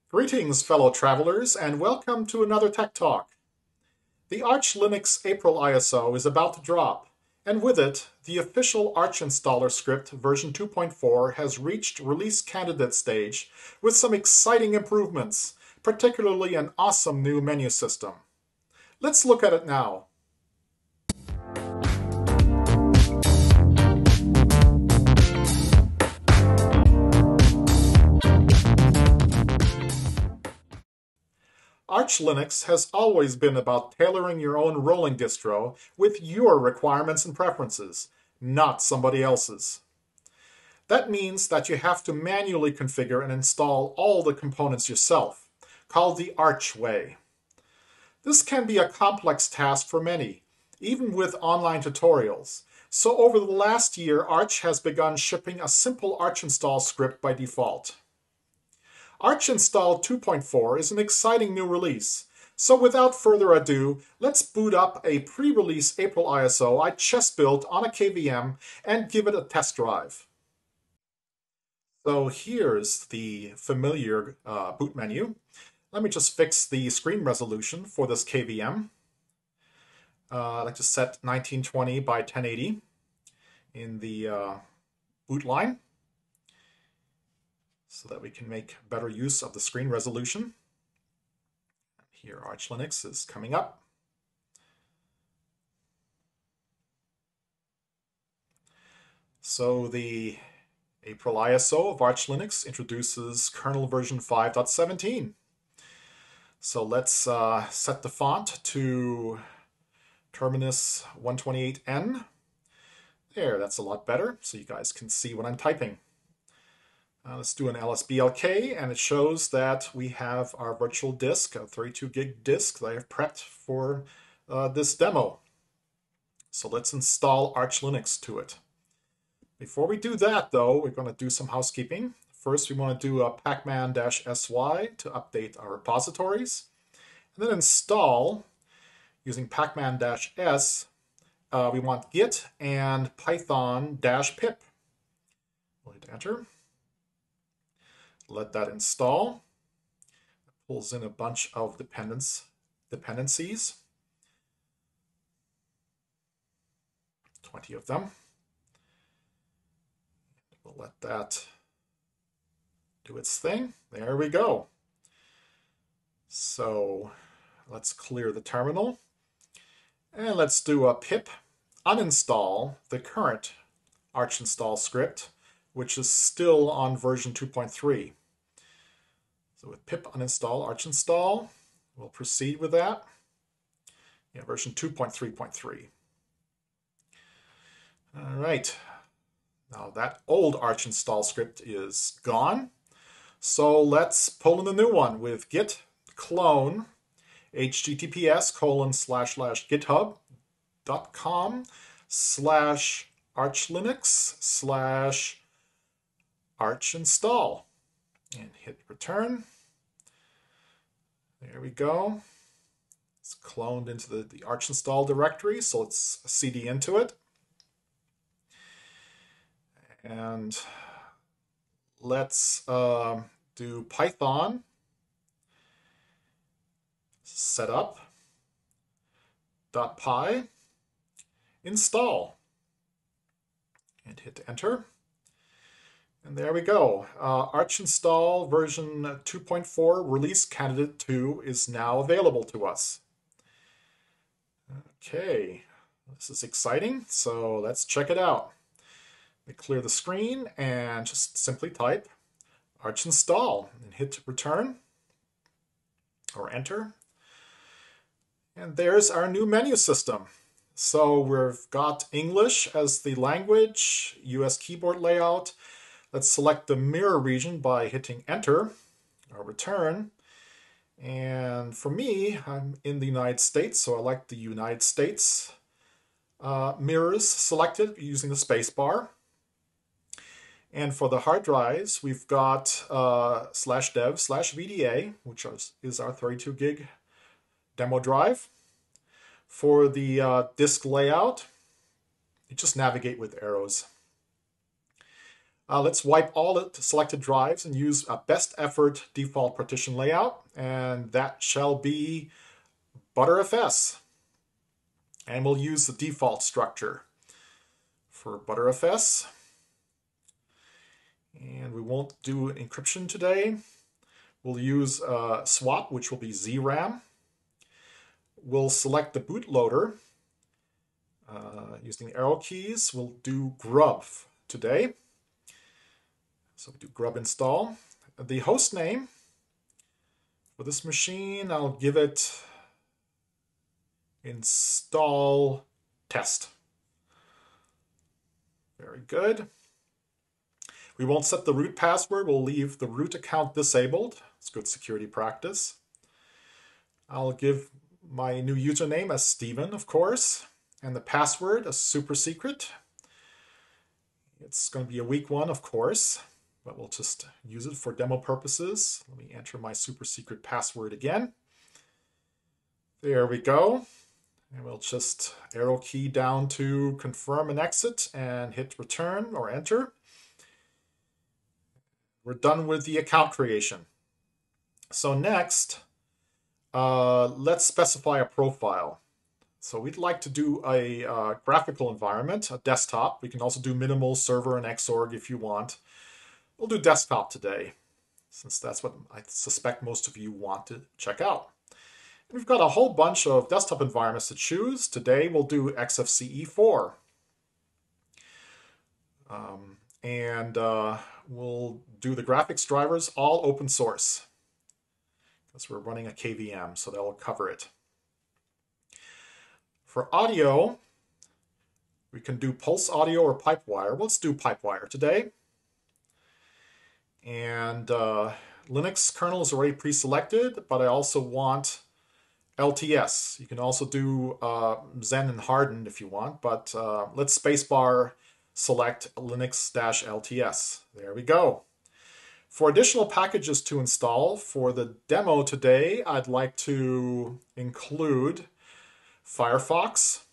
Greetings, fellow travelers, and welcome to another Tech Talk. The Arch Linux April ISO is about to drop, and with it, the official Arch installer script version 2.4 has reached release candidate stage with some exciting improvements, particularly an awesome new menu system. Let's look at it now. Arch Linux has always been about tailoring your own rolling distro with your requirements and preferences, not somebody else's. That means that you have to manually configure and install all the components yourself, called the Arch way. This can be a complex task for many, even with online tutorials. So over the last year, Arch has begun shipping a simple Arch install script by default. Archinstall 2.4 is an exciting new release, so without further ado, let's boot up a pre-release April ISO I just built on a KVM and give it a test drive. So here's the familiar boot menu. Let me just fix the screen resolution for this KVM. I like to set 1920 by 1080 in the boot line, so that we can make better use of the screen resolution. Here Arch Linux is coming up. So the April ISO of Arch Linux introduces kernel version 5.17. So let's set the font to Terminus 128N. There, that's a lot better, so you guys can see what I'm typing. Let's do an LSBLK, and it shows that we have our virtual disk, a 32 gig disk that I have prepped for this demo. So let's install Arch Linux to it. Before we do that, though, we're going to do some housekeeping. First, we want to do a pacman-sy to update our repositories, and then install using pacman-s. We want git and python-pip. We'll hit enter. Let that install. It pulls in a bunch of dependencies, 20 of them. We'll let that do its thing. There we go. So let's clear the terminal, and let's do a pip uninstall the current Arch install script, which is still on version 2.3. So with pip uninstall arch install, we'll proceed with that. Yeah, version 2.3.3. All right. Now that old arch install script is gone. So let's pull in the new one with git clone https://github.com/archlinux/archinstall and hit return. There we go. It's cloned into the Arch install directory, so let's cd into it. And let's do Python setup.py install and hit enter. And there we go. Arch install version 2.4 release candidate 2 is now available to us. Okay, this is exciting, so let's check it out. We clear the screen and just simply type arch install and hit return or enter. And there's our new menu system. So we've got English as the language, US keyboard layout. Let's select the mirror region by hitting enter or return. And for me, I'm in the United States, so I like the United States mirrors selected using the space bar. And for the hard drives, we've got /dev/VDA, which is our 32 gig demo drive. For the disk layout, you just navigate with arrows. Let's wipe all the selected drives and use a best effort default partition layout, and that shall be BTRFS. And we'll use the default structure for BTRFS. And we won't do encryption today. We'll use swap, which will be ZRAM. We'll select the bootloader. Using the arrow keys, we'll do Grub today. So we do Grub install. The host name for this machine, I'll give it install test. Very good. We won't set the root password. We'll leave the root account disabled. It's good security practice. I'll give my new username as Steven, of course, and the password a super secret. It's going to be a weak one, of course, but we'll just use it for demo purposes. Let me enter my super secret password again. There we go. And we'll just arrow key down to confirm and exit and hit return or enter. We're done with the account creation. So next, let's specify a profile. So we'd like to do a graphical environment, a desktop. We can also do minimal, server, and Xorg if you want. We'll do desktop today, since that's what I suspect most of you want to check out. We've got a whole bunch of desktop environments to choose. Today we'll do XFCE 4. We'll do the graphics drivers, all open source. Because we're running a KVM, so that'll cover it. For audio, we can do Pulse Audio or Pipewire. Let's do Pipewire today. And Linux kernel is already pre-selected, but I also want LTS. You can also do Zen and Hardened if you want, but let's spacebar select Linux-LTS. There we go. For additional packages to install for the demo today, I'd like to include Firefox.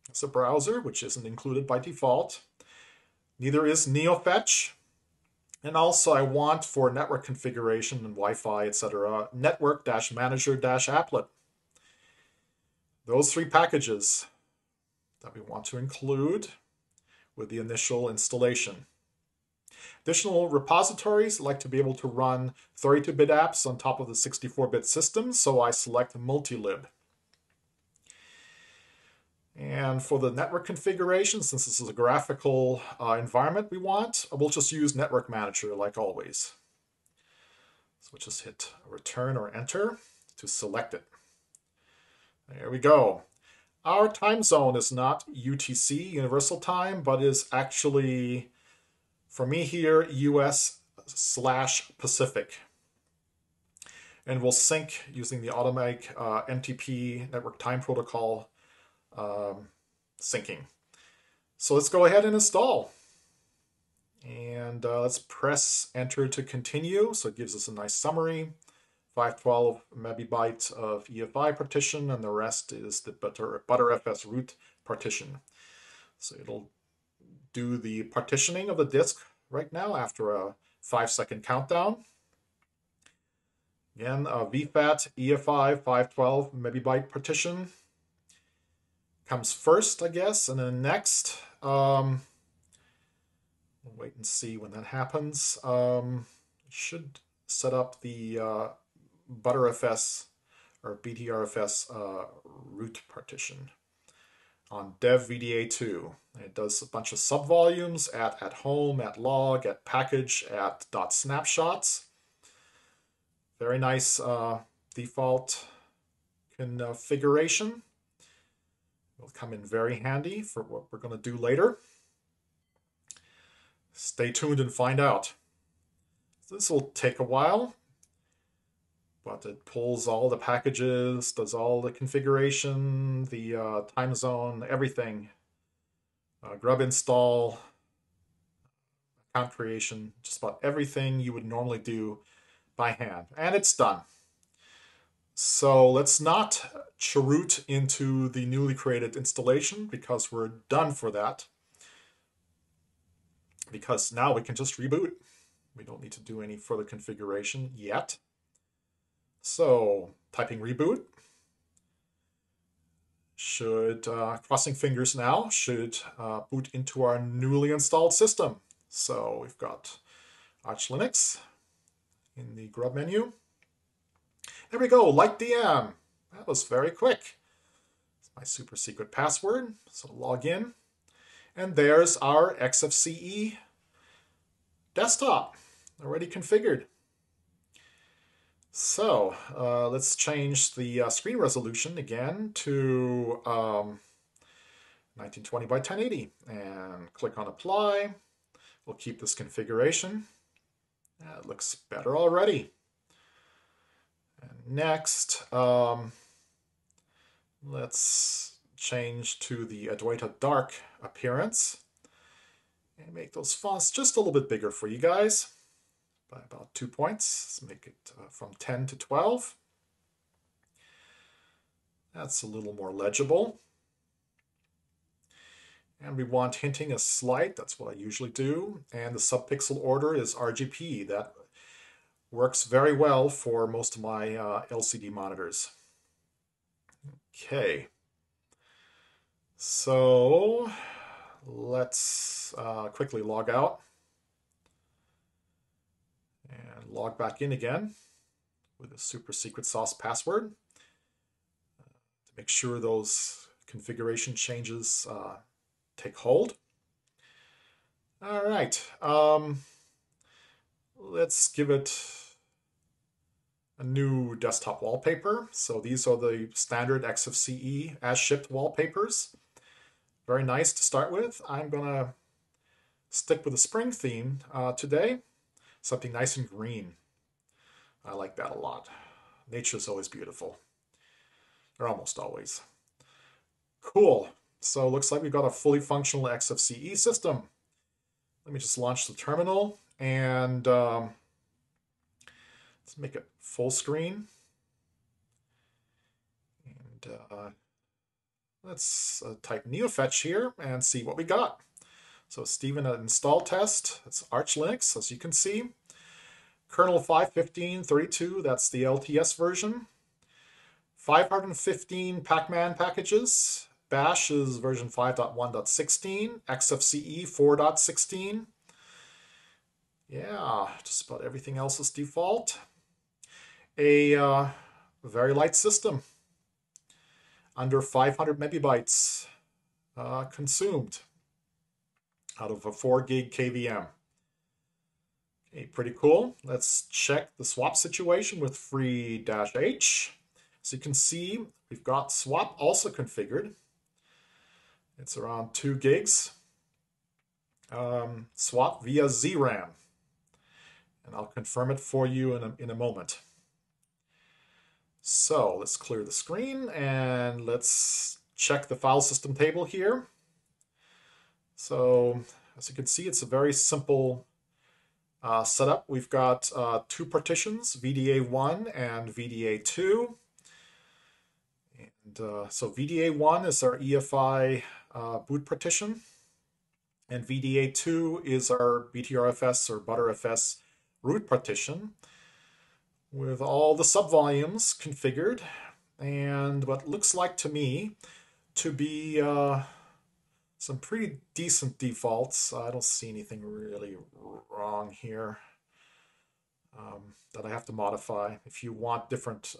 It's a browser, which isn't included by default. Neither is NeoFetch. And also I want for network configuration and Wi-Fi, etc., network-manager-applet. Those three packages that we want to include with the initial installation. Additional repositories like to be able to run 32-bit apps on top of the 64-bit system, so I select multilib. And for the network configuration, since this is a graphical environment we want, we'll just use Network Manager like always. So we'll just hit return or enter to select it. There we go. Our time zone is not UTC, Universal Time, but is actually, for me here, US/Pacific. And we'll sync using the automatic NTP Network Time Protocol syncing. So let's go ahead and install. And let's press enter to continue. So it gives us a nice summary. 512 megabytes of EFI partition, and the rest is the BTRFS root partition. So it'll do the partitioning of the disk right now after a 5-second countdown. Again, VFAT EFI 512 megabyte partition comes first, I guess, and then next. We'll wait and see when that happens. It should set up the BTRFS or BTRFS root partition on dev VDA2. It does a bunch of subvolumes at home, at log, at package, at .snapshots. Very nice default configuration. Will come in very handy for what we're going to do later. Stay tuned and find out. This will take a while, but it pulls all the packages, does all the configuration, the time zone, everything. Grub install, account creation, just about everything you would normally do by hand. And it's done. So let's not cheroot into the newly created installation because we're done for that. because now we can just reboot. We don't need to do any further configuration yet. So typing reboot should, crossing fingers now, should boot into our newly installed system. So we've got Arch Linux in the Grub menu. There we go, LightDM. That was very quick. It's my super secret password, so log in. And there's our XFCE desktop, already configured. So let's change the screen resolution again to 1920 by 1080 and click on apply. We'll keep this configuration. That looks better already. And next, let's change to the Adwaita Dark appearance and make those fonts just a little bit bigger for you guys by about 2 points. Let's make it from 10 to 12. That's a little more legible. And we want hinting a slight, that's what I usually do. And the subpixel order is RGB. That works very well for most of my LCD monitors. Okay. So let's quickly log out and log back in again with a super secret sauce password to make sure those configuration changes take hold. All right, let's give it a new desktop wallpaper. So these are the standard XFCE as shipped wallpapers. Very nice to start with. I'm gonna stick with the spring theme today. Something nice and green. I like that a lot. Nature's always beautiful. Or almost always. Cool. So looks like we've got a fully functional XFCE system. Let me just launch the terminal and let's make it full screen. And let's type neofetch here and see what we got. So Stephen at install test, it's Arch Linux, as you can see. Kernel 5.15.32, that's the LTS version. 515 Pacman packages. Bash is version 5.1.16. XFCE 4.16. Yeah, just about everything else is default. A very light system. Under 500 megabytes consumed out of a 4 gig KVM. Okay, pretty cool. Let's check the swap situation with free-h. So you can see we've got swap also configured. It's around 2 gigs. Swap via ZRAM. And I'll confirm it for you in a moment. So let's clear the screen and let's check the file system table here. So as you can see, it's a very simple setup. We've got 2 partitions, VDA1 and VDA2. And so VDA1 is our EFI boot partition, and VDA2 is our BTRFS or ButterFS root partition with all the subvolumes configured and what looks like to me to be some pretty decent defaults. I don't see anything really wrong here that I have to modify. If you want different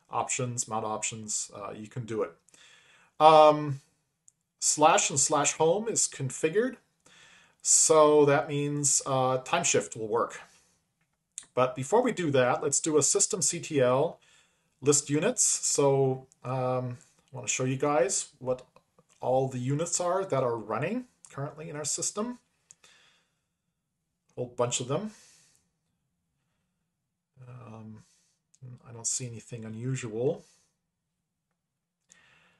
options, mount options, you can do it. Slash and slash home is configured, so that means Timeshift will work. But before we do that, let's do a systemctl list units. So I want to show you guys what all the units are that are running currently in our system. A whole bunch of them. I don't see anything unusual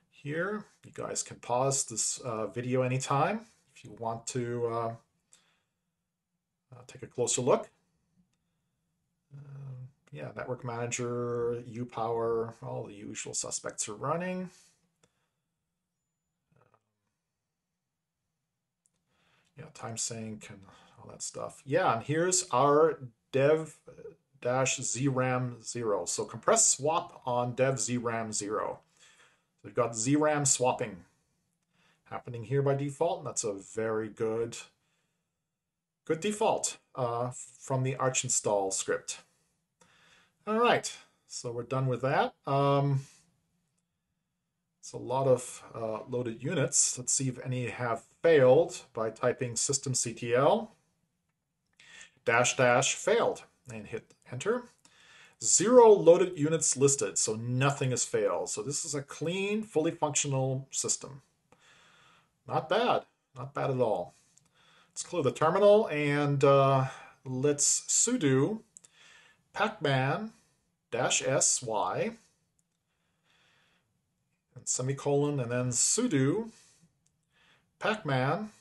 here. You guys can pause this video anytime if you want to take a closer look. Yeah, network manager, uPower, all the usual suspects are running. Yeah, time sync and all that stuff. Yeah, and here's our dev-ZRAM 0. So compress swap on dev-ZRAM 0. So we've got ZRAM swapping happening here by default, and that's a very good default from the archinstall script. All right, so we're done with that. It's a lot of loaded units. Let's see if any have failed by typing systemctl -- failed and hit enter. 0 loaded units listed, so nothing has failed. So this is a clean, fully functional system. Not bad, not bad at all. Let's clear the terminal and let's sudo pacman-sy and semicolon, and then sudo pacman-S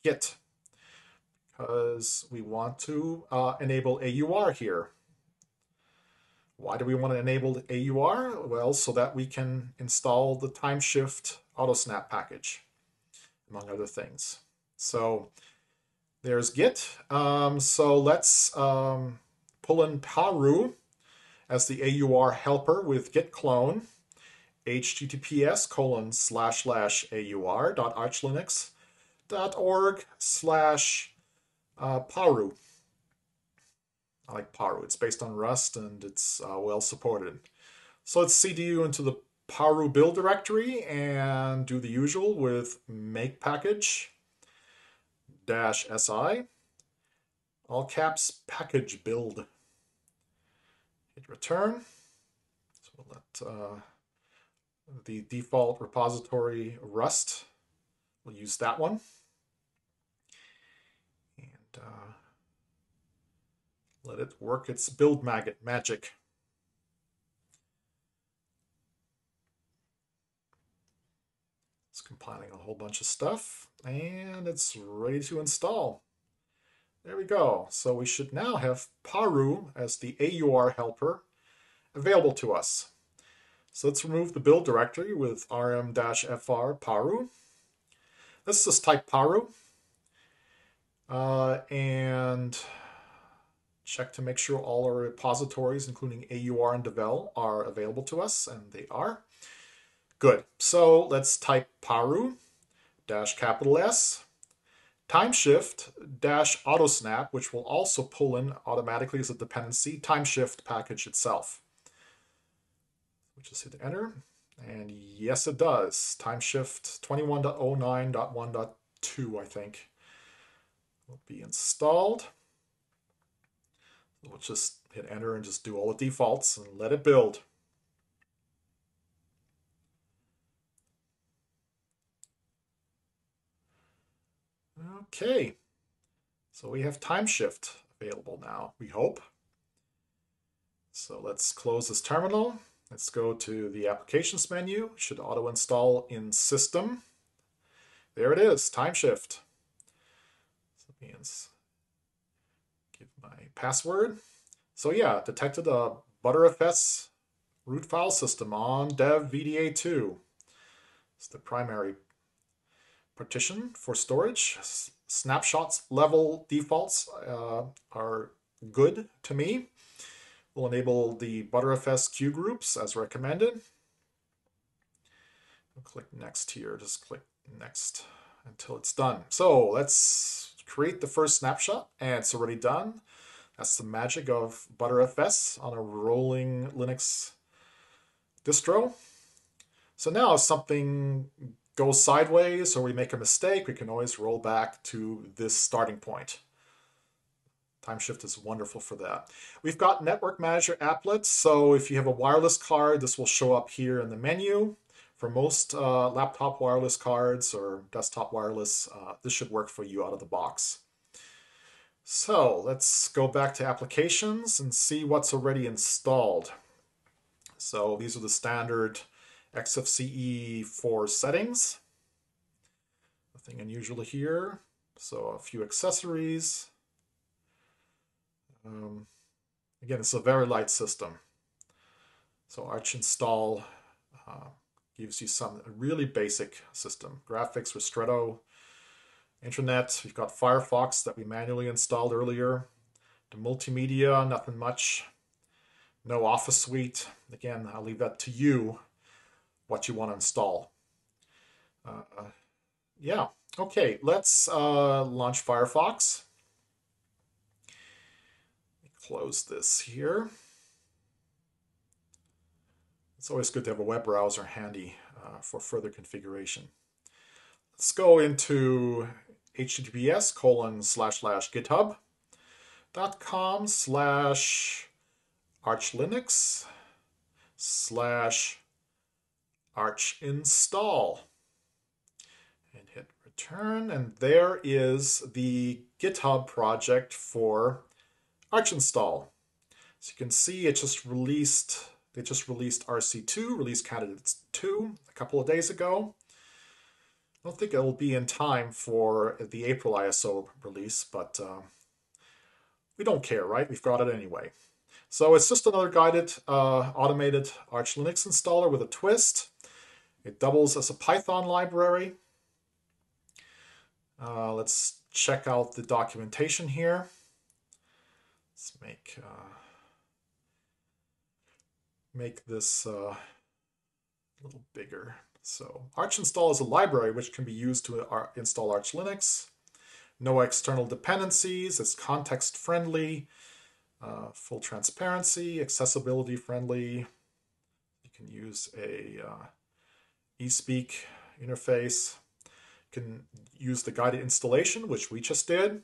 git, because we want to enable AUR here. Why do we want to enable AUR? Well, so that we can install the Timeshift Autosnap package, among other things. So there's git. So let's pull in Paru as the AUR helper with git clone https://aur.archlinux.org/Paru. I like Paru. It's based on Rust and it's well supported. So let's cdu into the Paru build directory and do the usual with make package -si, all caps package build. Hit return. So we'll let the default repository Rust, we'll use that one. And let it work its build magic. It's compiling a whole bunch of stuff, and it's ready to install. There we go. So we should now have Paru as the AUR helper available to us. So let's remove the build directory with rm-fr paru. Let's just type paru and check to make sure all our repositories, including AUR and devel, are available to us, and they are. Good. So let's type paru -S timeshift-autosnap, which will also pull in automatically as a dependency Timeshift package itself. We just hit enter, and yes, it does. Timeshift 21.09.1.2, I think, will be installed. We'll just hit enter and just do all the defaults and let it build. Okay, so we have Timeshift available now, we hope. So let's close this terminal. Let's go to the applications menu. It should auto install in system. There it is, Timeshift. So let me give my password. So yeah, detected a BTRFS root file system on dev VDA2. It's the primary partition for storage. Snapshots level defaults are good to me. We'll enable the BTRFS queue groups as recommended. I'll click next here, just click next until it's done. So let's create the first snapshot, and it's already done. That's the magic of BTRFS on a rolling Linux distro. So now if something goes sideways or we make a mistake, we can always roll back to this starting point. Timeshift is wonderful for that. We've got Network Manager applets, so if you have a wireless card, this will show up here in the menu. For most laptop wireless cards or desktop wireless, this should work for you out of the box. So let's go back to applications and see what's already installed. So these are the standard XFCE 4 settings. Nothing unusual here. So a few accessories. Again, it's a very light system. So archinstall gives you some really basic system. Graphics, Ristretto, Internet, we've got Firefox that we manually installed earlier. The multimedia, nothing much. No Office Suite. Again, I'll leave that to you, what you want to install. Yeah, okay, let's launch Firefox. Close this here. It's always good to have a web browser handy for further configuration. Let's go into https://github.com/archinstall and hit return, and there is the GitHub project for archinstall. So you can see they just released RC2, release candidates 2, a couple of days ago. I don't think it'll be in time for the April ISO release, but we don't care, right? We've got it anyway. So it's just another guided automated Arch Linux installer with a twist. It doubles as a Python library. Let's check out the documentation here. Let's make this a little bigger. So archinstall is a library which can be used to install Arch Linux. No external dependencies. It's context friendly, full transparency, accessibility friendly. You can use a eSpeak interface. You can use the guided installation, which we just did.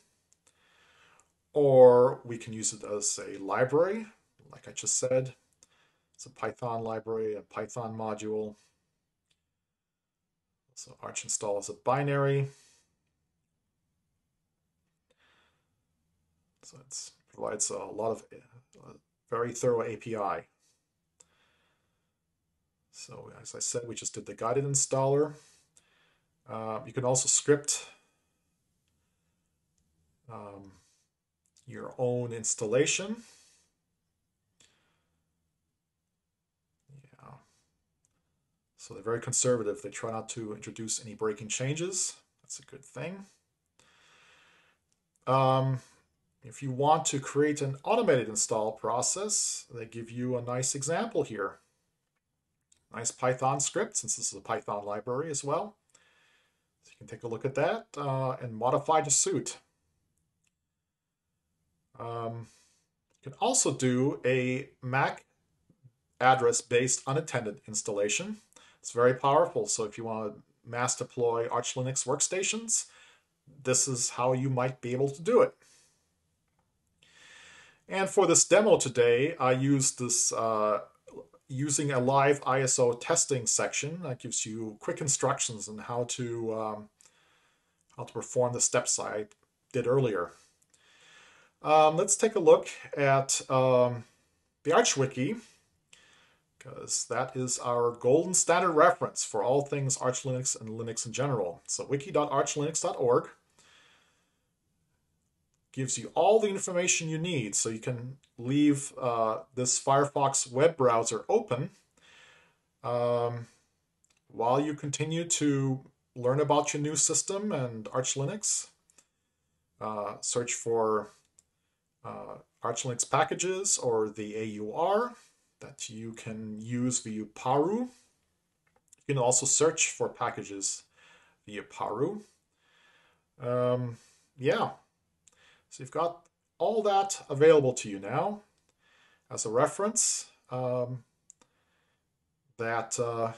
Or we can use it as a library, like I just said. It's a Python library, a Python module. So archinstall is a binary. So it provides a lot of very thorough API. So as I said, we just did the guided installer. You can also script your own installation. Yeah. So they're very conservative. They try not to introduce any breaking changes. That's a good thing. If you want to create an automated install process, they give you a nice example here. Nice Python script, since this is a Python library as well. So you can take a look at that and modify to suit. You can also do a MAC address-based unattended installation. It's very powerful, so if you want to mass deploy Arch Linux workstations, this is how you might be able to do it. And for this demo today, I used this using a live ISO testing section that gives you quick instructions on how to perform the steps I did earlier. Let's take a look at the Archwiki, because that is our golden standard reference for all things Arch Linux and Linux in general. So wiki.archlinux.org gives you all the information you need, so you can leave this Firefox web browser open while you continue to learn about your new system and Arch Linux. Search for Arch Linux packages or the AUR that you can use via Paru. You can also search for packages via Paru. Yeah, so you've got all that available to you now as a reference that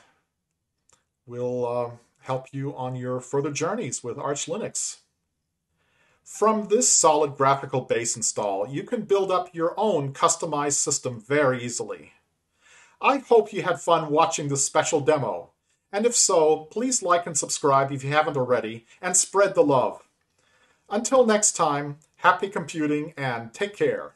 will help you on your further journeys with Arch Linux. From this solid graphical base install, you can build up your own customized system very easily. I hope you had fun watching this special demo, and if so, please like and subscribe if you haven't already, and spread the love. Until next time, happy computing and take care.